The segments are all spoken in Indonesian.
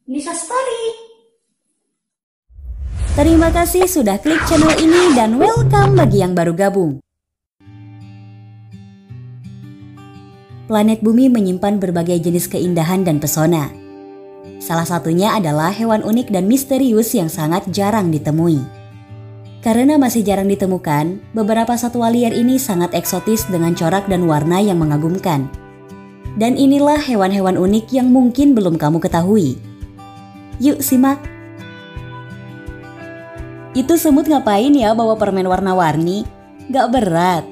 Nisa Story. Terima kasih sudah klik channel ini dan welcome bagi yang baru gabung. Planet Bumi menyimpan berbagai jenis keindahan dan pesona. Salah satunya adalah hewan unik dan misterius yang sangat jarang ditemui. Karena masih jarang ditemukan, beberapa satwa liar ini sangat eksotis dengan corak dan warna yang mengagumkan. Dan inilah hewan-hewan unik yang mungkin belum kamu ketahui. Yuk simak. Itu semut ngapain ya bawa permen warna-warni? Gak berat.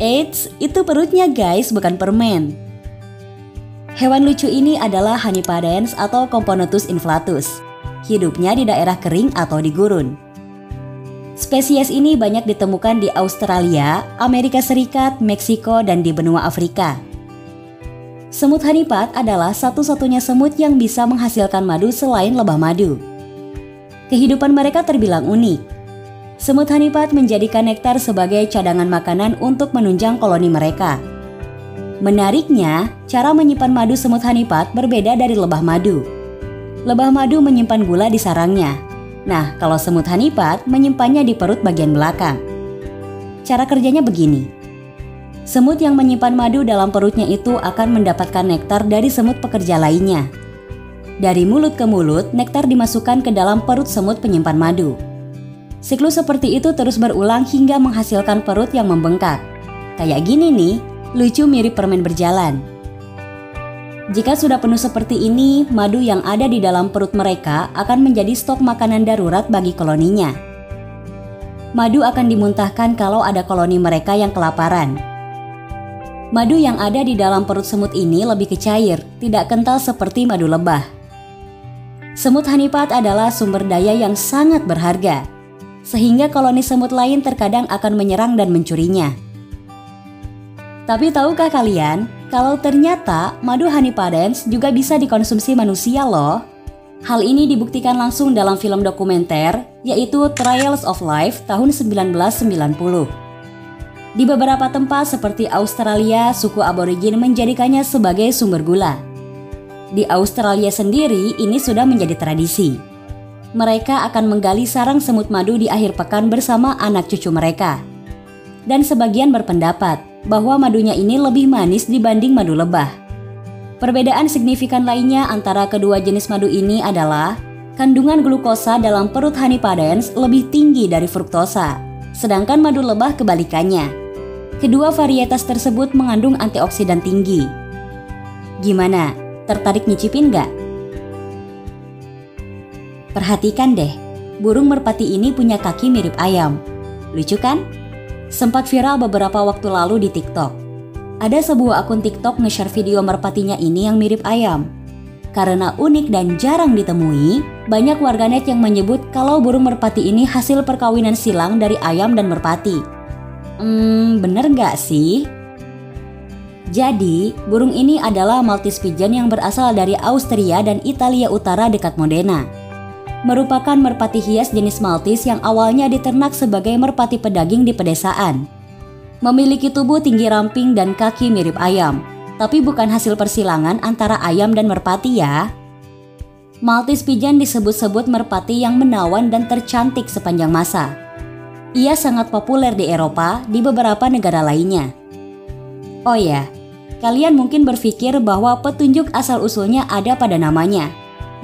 Eits, itu perutnya guys, bukan permen. Hewan lucu ini adalah Honeypadens atau Componotus inflatus. Hidupnya di daerah kering atau di gurun. Spesies ini banyak ditemukan di Australia, Amerika Serikat, Meksiko, dan di benua Afrika. Semut honeypad adalah satu-satunya semut yang bisa menghasilkan madu selain lebah madu. Kehidupan mereka terbilang unik. Semut honeypad menjadikan nektar sebagai cadangan makanan untuk menunjang koloni mereka. Menariknya, cara menyimpan madu semut honeypad berbeda dari lebah madu. Lebah madu menyimpan gula di sarangnya. Nah, kalau semut honeypad menyimpannya di perut bagian belakang. Cara kerjanya begini. Semut yang menyimpan madu dalam perutnya itu akan mendapatkan nektar dari semut pekerja lainnya. Dari mulut ke mulut, nektar dimasukkan ke dalam perut semut penyimpan madu. Siklus seperti itu terus berulang hingga menghasilkan perut yang membengkak. Kayak gini nih, lucu mirip permen berjalan. Jika sudah penuh seperti ini, madu yang ada di dalam perut mereka akan menjadi stok makanan darurat bagi koloninya. Madu akan dimuntahkan kalau ada koloni mereka yang kelaparan. Madu yang ada di dalam perut semut ini lebih kecair, tidak kental seperti madu lebah. Semut honeypad adalah sumber daya yang sangat berharga, sehingga koloni semut lain terkadang akan menyerang dan mencurinya. Tapi tahukah kalian, kalau ternyata madu honeypadens juga bisa dikonsumsi manusia loh? Hal ini dibuktikan langsung dalam film dokumenter, yaitu Trials of Life tahun 1990. Di beberapa tempat seperti Australia, suku aborigin menjadikannya sebagai sumber gula. Di Australia sendiri, ini sudah menjadi tradisi. Mereka akan menggali sarang semut madu di akhir pekan bersama anak cucu mereka. Dan sebagian berpendapat bahwa madunya ini lebih manis dibanding madu lebah. Perbedaan signifikan lainnya antara kedua jenis madu ini adalah kandungan glukosa dalam perut honeypadens lebih tinggi dari fruktosa, sedangkan madu lebah kebalikannya. Kedua varietas tersebut mengandung antioksidan tinggi. Gimana? Tertarik nyicipin nggak? Perhatikan deh, burung merpati ini punya kaki mirip ayam. Lucu kan? Sempat viral beberapa waktu lalu di TikTok. Ada sebuah akun TikTok nge-share video merpatinya ini yang mirip ayam. Karena unik dan jarang ditemui, banyak warganet yang menyebut kalau burung merpati ini hasil perkawinan silang dari ayam dan merpati. Bener nggak sih? Jadi, burung ini adalah Maltese Pigeon yang berasal dari Austria dan Italia Utara dekat Modena. Merupakan merpati hias jenis Maltese yang awalnya diternak sebagai merpati pedaging di pedesaan. Memiliki tubuh tinggi ramping dan kaki mirip ayam, tapi bukan hasil persilangan antara ayam dan merpati ya. Maltese Pigeon disebut-sebut merpati yang menawan dan tercantik sepanjang masa. Ia sangat populer di Eropa, di beberapa negara lainnya. Oh ya, kalian mungkin berpikir bahwa petunjuk asal-usulnya ada pada namanya,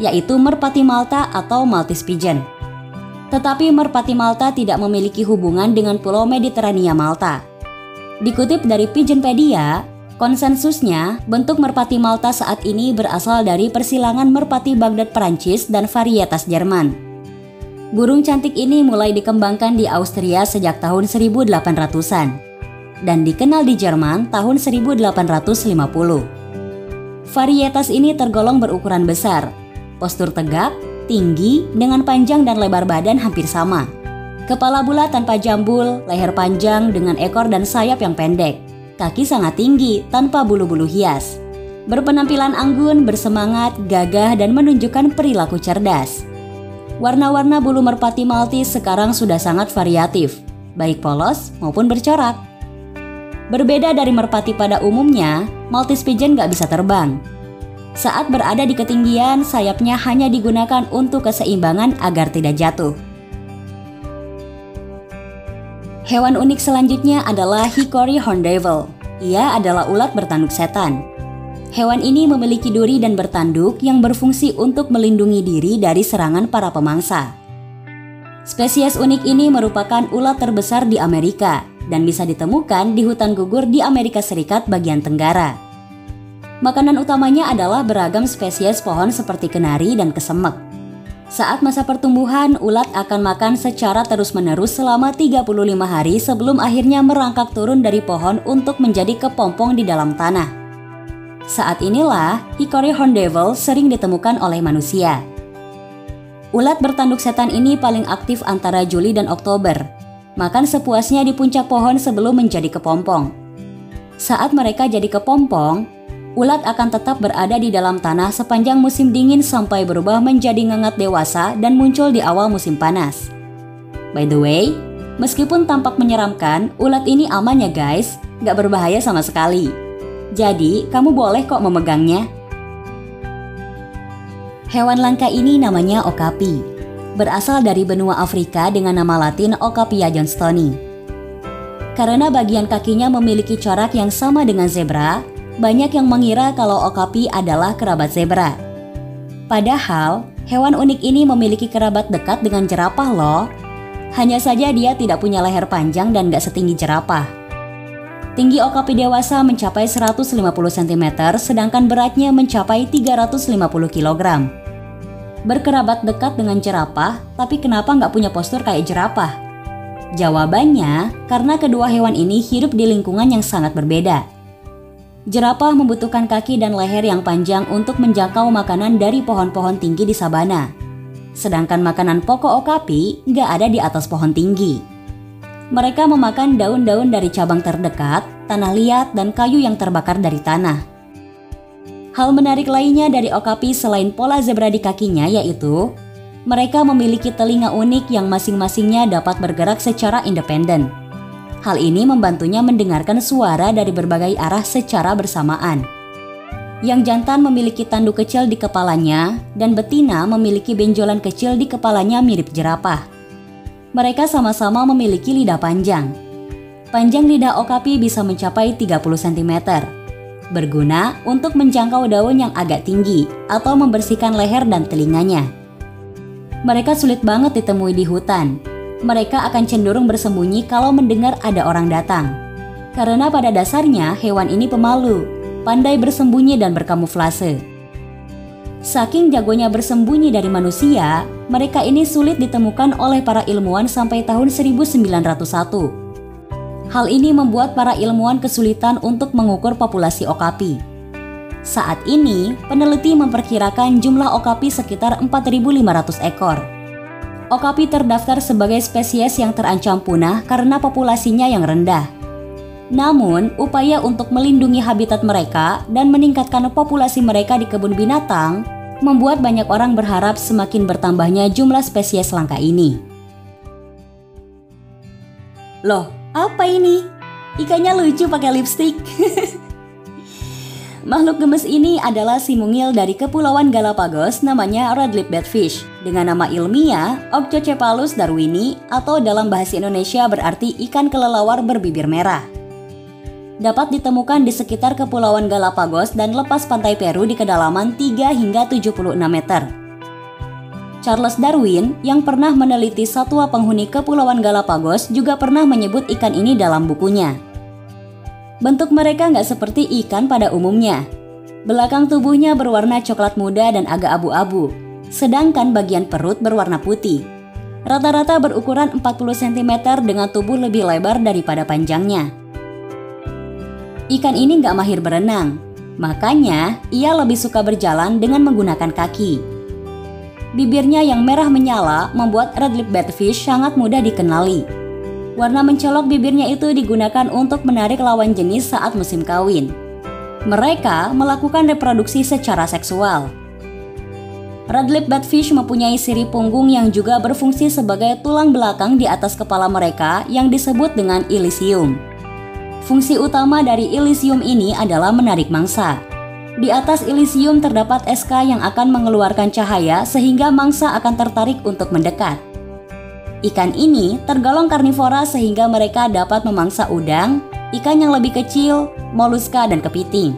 yaitu merpati Malta atau Maltese Pigeon. Tetapi merpati Malta tidak memiliki hubungan dengan Pulau Mediterania Malta. Dikutip dari Pigeonpedia, konsensusnya bentuk merpati Malta saat ini berasal dari persilangan merpati Baghdad Perancis dan varietas Jerman. Burung cantik ini mulai dikembangkan di Austria sejak tahun 1800-an dan dikenal di Jerman tahun 1850. Varietas ini tergolong berukuran besar, postur tegak, tinggi, dengan panjang dan lebar badan hampir sama. Kepala bulat tanpa jambul, leher panjang dengan ekor dan sayap yang pendek, kaki sangat tinggi tanpa bulu-bulu hias. Berpenampilan anggun, bersemangat, gagah, dan menunjukkan perilaku cerdas. Warna-warna bulu merpati Maltese sekarang sudah sangat variatif, baik polos maupun bercorak. Berbeda dari merpati pada umumnya, Maltese Pigeon gak bisa terbang. Saat berada di ketinggian, sayapnya hanya digunakan untuk keseimbangan agar tidak jatuh. Hewan unik selanjutnya adalah Hickory Horned Devil. Ia adalah ulat bertanduk setan. Hewan ini memiliki duri dan bertanduk yang berfungsi untuk melindungi diri dari serangan para pemangsa. Spesies unik ini merupakan ulat terbesar di Amerika dan bisa ditemukan di hutan gugur di Amerika Serikat bagian tenggara. Makanan utamanya adalah beragam spesies pohon seperti kenari dan kesemek. Saat masa pertumbuhan, ulat akan makan secara terus-menerus selama 35 hari sebelum akhirnya merangkak turun dari pohon untuk menjadi kepompong di dalam tanah. Saat inilah Hickory Horned Devil sering ditemukan oleh manusia. Ulat bertanduk setan ini paling aktif antara Juli dan Oktober. Makan sepuasnya di puncak pohon sebelum menjadi kepompong. Saat mereka jadi kepompong, ulat akan tetap berada di dalam tanah sepanjang musim dingin sampai berubah menjadi ngengat dewasa dan muncul di awal musim panas. By the way, meskipun tampak menyeramkan, ulat ini aman ya guys, gak berbahaya sama sekali. Jadi, kamu boleh kok memegangnya. Hewan langka ini namanya okapi. Berasal dari benua Afrika dengan nama latin Okapia johnstoni. Karena bagian kakinya memiliki corak yang sama dengan zebra, banyak yang mengira kalau okapi adalah kerabat zebra. Padahal, hewan unik ini memiliki kerabat dekat dengan jerapah loh. Hanya saja dia tidak punya leher panjang dan gak setinggi jerapah. Tinggi okapi dewasa mencapai 150 cm, sedangkan beratnya mencapai 350 kg. Berkerabat dekat dengan jerapah, tapi kenapa nggak punya postur kayak jerapah? Jawabannya, karena kedua hewan ini hidup di lingkungan yang sangat berbeda. Jerapah membutuhkan kaki dan leher yang panjang untuk menjangkau makanan dari pohon-pohon tinggi di sabana. Sedangkan makanan pokok okapi nggak ada di atas pohon tinggi. Mereka memakan daun-daun dari cabang terdekat, tanah liat, dan kayu yang terbakar dari tanah. Hal menarik lainnya dari okapi selain pola zebra di kakinya yaitu mereka memiliki telinga unik yang masing-masingnya dapat bergerak secara independen. Hal ini membantunya mendengarkan suara dari berbagai arah secara bersamaan. Yang jantan memiliki tanduk kecil di kepalanya dan betina memiliki benjolan kecil di kepalanya mirip jerapah. Mereka sama-sama memiliki lidah panjang. Panjang lidah okapi bisa mencapai 30 cm. Berguna untuk menjangkau daun yang agak tinggi atau membersihkan leher dan telinganya. Mereka sulit banget ditemui di hutan. Mereka akan cenderung bersembunyi kalau mendengar ada orang datang. Karena pada dasarnya hewan ini pemalu, pandai bersembunyi dan berkamuflase. Saking jagonya bersembunyi dari manusia, mereka ini sulit ditemukan oleh para ilmuwan sampai tahun 1901. Hal ini membuat para ilmuwan kesulitan untuk mengukur populasi okapi. Saat ini, peneliti memperkirakan jumlah okapi sekitar 4.500 ekor. Okapi terdaftar sebagai spesies yang terancam punah karena populasinya yang rendah. Namun, upaya untuk melindungi habitat mereka dan meningkatkan populasi mereka di kebun binatang membuat banyak orang berharap semakin bertambahnya jumlah spesies langka ini. Loh, apa ini? Ikannya lucu pakai lipstik. Makhluk gemes ini adalah si mungil dari Kepulauan Galapagos namanya red-lip batfish dengan nama ilmiah Octocephalus darwini atau dalam bahasa Indonesia berarti ikan kelelawar berbibir merah. Dapat ditemukan di sekitar Kepulauan Galapagos dan lepas pantai Peru di kedalaman 3 hingga 76 meter. Charles Darwin yang pernah meneliti satwa penghuni Kepulauan Galapagos juga pernah menyebut ikan ini dalam bukunya. Bentuk mereka nggak seperti ikan pada umumnya. Belakang tubuhnya berwarna coklat muda dan agak abu-abu, sedangkan bagian perut berwarna putih. Rata-rata berukuran 40 cm dengan tubuh lebih lebar daripada panjangnya. Ikan ini nggak mahir berenang, makanya ia lebih suka berjalan dengan menggunakan kaki. Bibirnya yang merah menyala membuat red-lip batfish sangat mudah dikenali. Warna mencolok bibirnya itu digunakan untuk menarik lawan jenis saat musim kawin. Mereka melakukan reproduksi secara seksual. Red-lip batfish mempunyai sirip punggung yang juga berfungsi sebagai tulang belakang di atas kepala mereka yang disebut dengan ilisium. Fungsi utama dari ilisium ini adalah menarik mangsa. Di atas Elysium terdapat SK yang akan mengeluarkan cahaya sehingga mangsa akan tertarik untuk mendekat. Ikan ini tergolong karnivora sehingga mereka dapat memangsa udang, ikan yang lebih kecil, moluska, dan kepiting.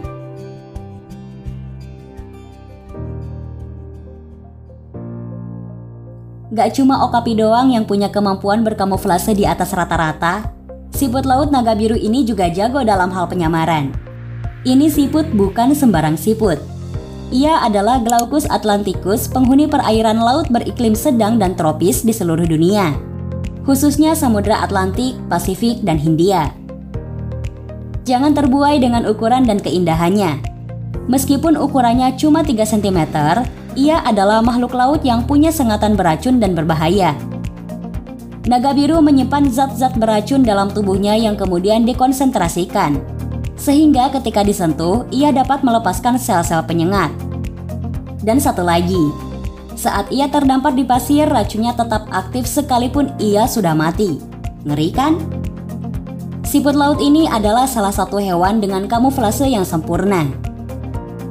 Gak cuma okapi doang yang punya kemampuan berkamuflase di atas rata-rata, siput laut naga biru ini juga jago dalam hal penyamaran. Ini siput bukan sembarang siput. Ia adalah Glaucus atlanticus, penghuni perairan laut beriklim sedang dan tropis di seluruh dunia, khususnya Samudra Atlantik, Pasifik, dan Hindia. Jangan terbuai dengan ukuran dan keindahannya. Meskipun ukurannya cuma 3 cm, ia adalah makhluk laut yang punya sengatan beracun dan berbahaya. Naga biru menyimpan zat-zat beracun dalam tubuhnya yang kemudian dikonsentrasikan, sehingga ketika disentuh, ia dapat melepaskan sel-sel penyengat. Dan satu lagi, saat ia terdampar di pasir, racunnya tetap aktif sekalipun ia sudah mati. Ngeri kan? Siput laut ini adalah salah satu hewan dengan kamuflase yang sempurna.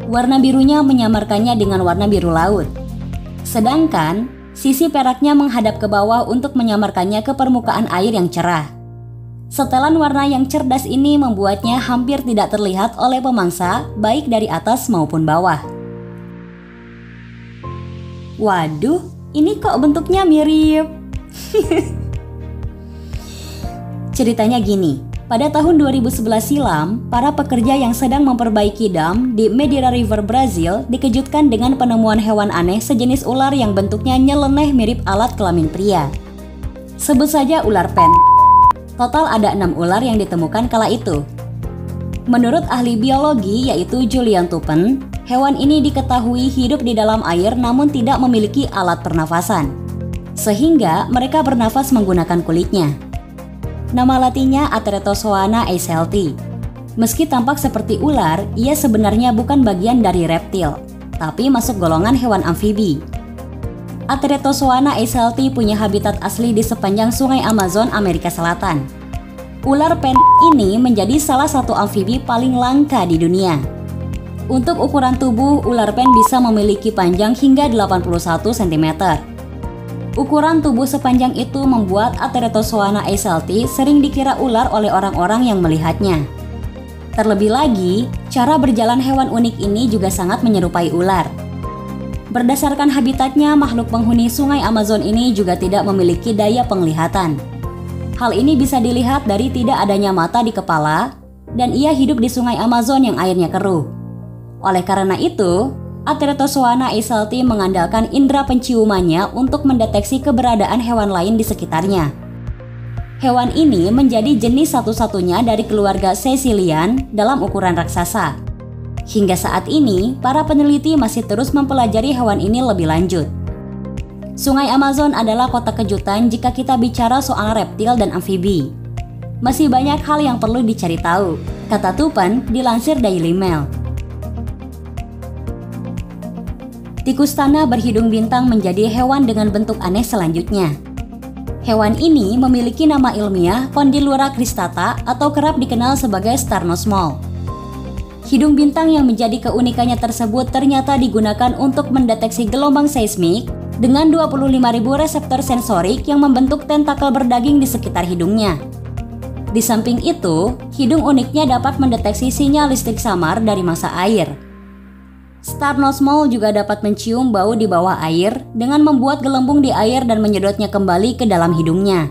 Warna birunya menyamarkannya dengan warna biru laut. Sedangkan, sisi peraknya menghadap ke bawah untuk menyamarkannya ke permukaan air yang cerah. Setelan warna yang cerdas ini membuatnya hampir tidak terlihat oleh pemangsa, baik dari atas maupun bawah. Waduh, ini kok bentuknya mirip. Ceritanya gini, pada tahun 2011 silam, para pekerja yang sedang memperbaiki dam di Madeira River, Brazil dikejutkan dengan penemuan hewan aneh sejenis ular yang bentuknya nyeleneh mirip alat kelamin pria. Sebut saja ular pen. Total ada 6 ular yang ditemukan kala itu. Menurut ahli biologi yaitu Julian Tuppen, hewan ini diketahui hidup di dalam air namun tidak memiliki alat pernafasan, sehingga mereka bernafas menggunakan kulitnya. Nama latinnya Atretozoana eiselti. Meski tampak seperti ular, ia sebenarnya bukan bagian dari reptil, tapi masuk golongan hewan amfibi. Atretozoana eiselti punya habitat asli di sepanjang sungai Amazon, Amerika Selatan. Ular pen ini menjadi salah satu amfibi paling langka di dunia. Untuk ukuran tubuh, ular pen bisa memiliki panjang hingga 81 cm. Ukuran tubuh sepanjang itu membuat Atretozoana eiselti sering dikira ular oleh orang-orang yang melihatnya. Terlebih lagi, cara berjalan hewan unik ini juga sangat menyerupai ular. Berdasarkan habitatnya, makhluk penghuni sungai Amazon ini juga tidak memiliki daya penglihatan. Hal ini bisa dilihat dari tidak adanya mata di kepala, dan ia hidup di sungai Amazon yang airnya keruh. Oleh karena itu, Atretozoana eiselti mengandalkan indera penciumannya untuk mendeteksi keberadaan hewan lain di sekitarnya. Hewan ini menjadi jenis satu-satunya dari keluarga Caecilian dalam ukuran raksasa. Hingga saat ini, para peneliti masih terus mempelajari hewan ini lebih lanjut. Sungai Amazon adalah kota kejutan jika kita bicara soal reptil dan amfibi. Masih banyak hal yang perlu dicari tahu, kata Tuppen dilansir Daily Mail. Tikus tanah berhidung bintang menjadi hewan dengan bentuk aneh selanjutnya. Hewan ini memiliki nama ilmiah Condylura cristata atau kerap dikenal sebagai Starnosmol. Hidung bintang yang menjadi keunikannya tersebut ternyata digunakan untuk mendeteksi gelombang seismik dengan 25.000 reseptor sensorik yang membentuk tentakel berdaging di sekitar hidungnya. Di samping itu, hidung uniknya dapat mendeteksi sinyal listrik samar dari massa air. Starnosmol juga dapat mencium bau di bawah air dengan membuat gelembung di air dan menyedotnya kembali ke dalam hidungnya.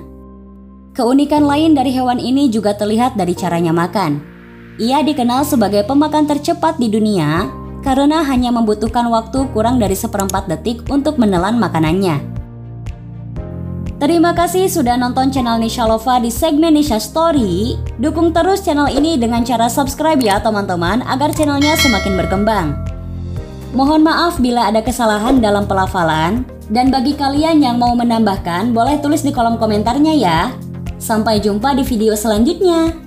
Keunikan lain dari hewan ini juga terlihat dari caranya makan. Ia dikenal sebagai pemakan tercepat di dunia karena hanya membutuhkan waktu kurang dari 1/4 detik untuk menelan makanannya. Terima kasih sudah nonton channel Nisha Lova di segmen Nisha Story. Dukung terus channel ini dengan cara subscribe ya teman-teman agar channelnya semakin berkembang. Mohon maaf bila ada kesalahan dalam pelafalan, dan bagi kalian yang mau menambahkan boleh tulis di kolom komentarnya ya. Sampai jumpa di video selanjutnya.